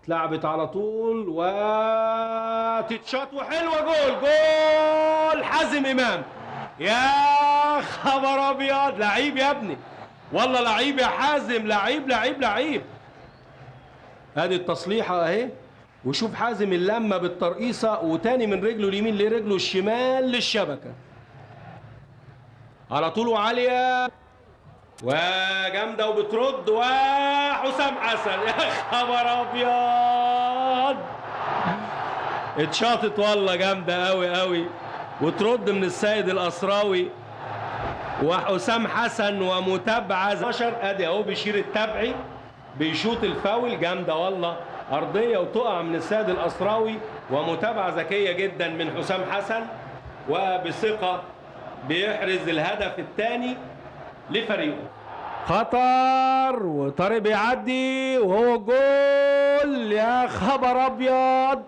اتلعبت على طول وتتشاط وحلوه، جول جول حازم امام. يا خبر ابيض، لعيب يا ابني، والله لعيب يا حازم، لعيب لعيب لعيب. ادي التصليحه اهي، وشوف حازم اللمه بالترقيصه وتاني من رجله اليمين لرجله الشمال للشبكه على طول وعاليه وجامده وبترد، وحسام حسن يا خبر ابيض، اتشاطت والله جامده قوي قوي، وترد من السيد الاسراوي وحسام حسن ومتابعه 12. ادي اهو بيشير التبعي بيشوط الفاول، جامده والله، ارضيه وتقع من السيد الاسراوي، ومتابعه ذكيه جدا من حسام حسن، وبثقه بيحرز الهدف الثاني لفريقه. خطر وطارق بيعدي وهو جول، يا خبر ابيض،